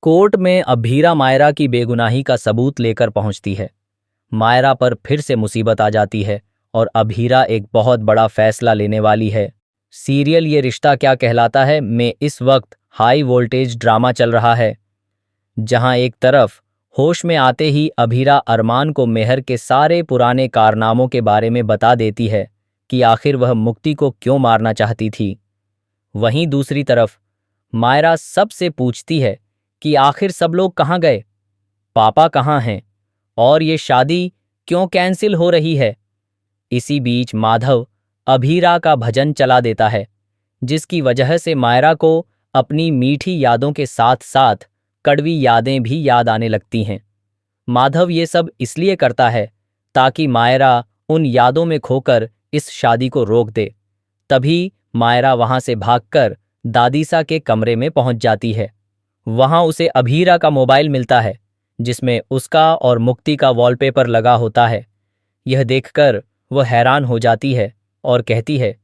Court में अभीरा मायरा की बेगुनाही का सबूत लेकर पहुंचती है। मायरा पर फिर से मुसीबत आ जाती है और अभीरा एक बहुत बड़ा फैसला लेने वाली है। सीरियल ये रिश्ता क्या कहलाता है में इस वक्त हाई वोल्टेज ड्रामा चल रहा है, जहां एक तरफ होश में आते ही अभीरा अरमान को मेहर के सारे पुराने कारनामों के बारे में बता देती है कि आखिर वह मुक्ति को क्यों मारना चाहती थी। वहीं दूसरी तरफ मायरा सबसे पूछती है कि आखिर सब लोग कहाँ गए, पापा कहाँ हैं और ये शादी क्यों कैंसिल हो रही है। इसी बीच माधव अभीरा का भजन चला देता है, जिसकी वजह से मायरा को अपनी मीठी यादों के साथ साथ कड़वी यादें भी याद आने लगती हैं। माधव ये सब इसलिए करता है ताकि मायरा उन यादों में खोकर इस शादी को रोक दे। तभी मायरा वहां से भागकर दादीसा के कमरे में पहुंच जाती है। वहां उसे अभीरा का मोबाइल मिलता है, जिसमें उसका और मुक्ति का वॉलपेपर लगा होता है। यह देखकर वह हैरान हो जाती है और कहती है,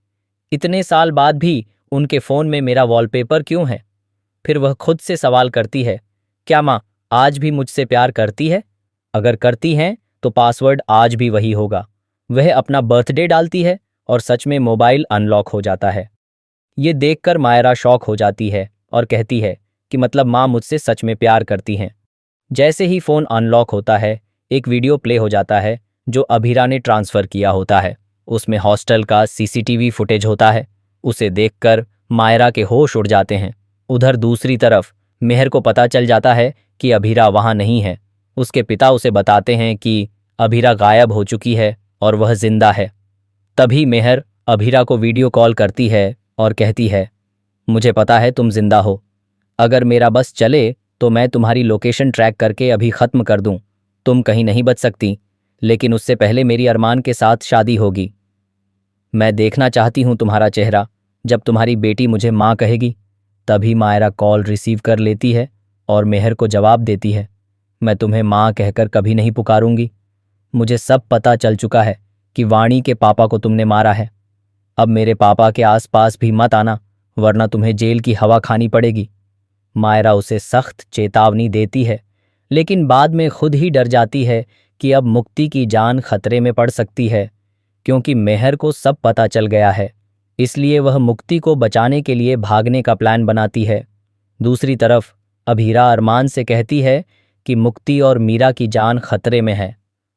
इतने साल बाद भी उनके फ़ोन में मेरा वॉलपेपर क्यों है। फिर वह खुद से सवाल करती है, क्या माँ आज भी मुझसे प्यार करती है? अगर करती हैं तो पासवर्ड आज भी वही होगा। वह अपना बर्थडे डालती है और सच में मोबाइल अनलॉक हो जाता है। ये देखकर मायरा शॉक हो जाती है और कहती है कि मतलब माँ मुझसे सच में प्यार करती हैं। जैसे ही फ़ोन अनलॉक होता है, एक वीडियो प्ले हो जाता है जो अभीरा ने ट्रांसफ़र किया होता है। उसमें हॉस्टल का सीसीटीवी फुटेज होता है। उसे देखकर मायरा के होश उड़ जाते हैं। उधर दूसरी तरफ मेहर को पता चल जाता है कि अभीरा वहाँ नहीं है। उसके पिता उसे बताते हैं कि अभीरा गायब हो चुकी है और वह जिंदा है। तभी मेहर अभीरा को वीडियो कॉल करती है और कहती है, मुझे पता है तुम जिंदा हो। अगर मेरा बस चले तो मैं तुम्हारी लोकेशन ट्रैक करके अभी ख़त्म कर दूं। तुम कहीं नहीं बच सकती, लेकिन उससे पहले मेरी अरमान के साथ शादी होगी। मैं देखना चाहती हूं तुम्हारा चेहरा जब तुम्हारी बेटी मुझे माँ कहेगी। तभी मायरा कॉल रिसीव कर लेती है और मेहर को जवाब देती है, मैं तुम्हें माँ कहकर कभी नहीं पुकारूंगी। मुझे सब पता चल चुका है कि वाणी के पापा को तुमने मारा है। अब मेरे पापा के आसपास भी मत आना, वरना तुम्हें जेल की हवा खानी पड़ेगी। मायरा उसे सख्त चेतावनी देती है, लेकिन बाद में खुद ही डर जाती है कि अब मुक्ति की जान खतरे में पड़ सकती है, क्योंकि मेहर को सब पता चल गया है। इसलिए वह मुक्ति को बचाने के लिए भागने का प्लान बनाती है। दूसरी तरफ अभीरा अरमान से कहती है कि मुक्ति और मीरा की जान खतरे में है।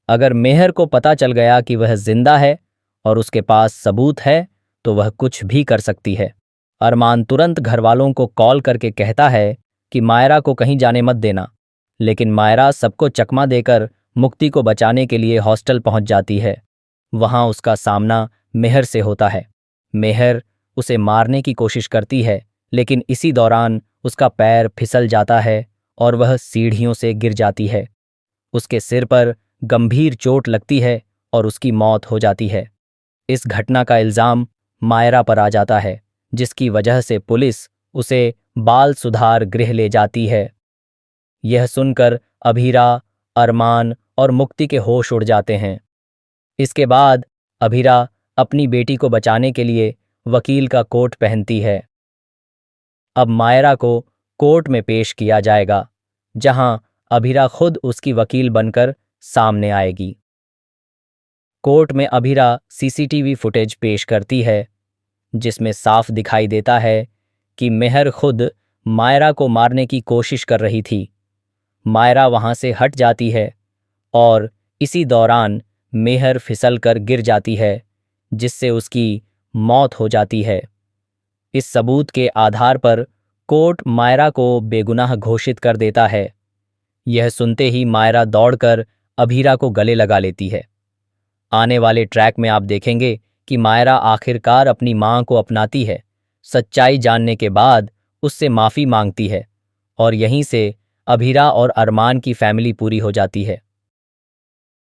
अगर मेहर को पता चल गया कि वह जिंदा है और उसके पास सबूत है, तो वह कुछ भी कर सकती है। अरमान तुरंत घरवालों को कॉल करके कहता है कि मायरा को कहीं जाने मत देना, लेकिन मायरा सबको चकमा देकर मुक्ति को बचाने के लिए हॉस्टल पहुंच जाती है। वहां उसका सामना मेहर से होता है। मेहर उसे मारने की कोशिश करती है, लेकिन इसी दौरान उसका पैर फिसल जाता है और वह सीढ़ियों से गिर जाती है। उसके सिर पर गंभीर चोट लगती है और उसकी मौत हो जाती है। इस घटना का इल्ज़ाम मायरा पर आ जाता है, जिसकी वजह से पुलिस उसे बाल सुधार गृह ले जाती है। यह सुनकर अभीरा, अरमान और मुक्ति के होश उड़ जाते हैं। इसके बाद अभीरा अपनी बेटी को बचाने के लिए वकील का कोट पहनती है। अब मायरा को कोर्ट में पेश किया जाएगा, जहां अभीरा खुद उसकी वकील बनकर सामने आएगी। कोर्ट में अभीरा सीसीटीवी फुटेज पेश करती है, जिसमें साफ दिखाई देता है कि मेहर खुद मायरा को मारने की कोशिश कर रही थी। मायरा वहां से हट जाती है और इसी दौरान मेहर फिसलकर गिर जाती है, जिससे उसकी मौत हो जाती है। इस सबूत के आधार पर कोर्ट मायरा को बेगुनाह घोषित कर देता है। यह सुनते ही मायरा दौड़कर अभीरा को गले लगा लेती है। आने वाले ट्रैक में आप देखेंगे कि मायरा आखिरकार अपनी मां को अपनाती है, सच्चाई जानने के बाद उससे माफ़ी मांगती है और यहीं से अभीरा और अरमान की फैमिली पूरी हो जाती है।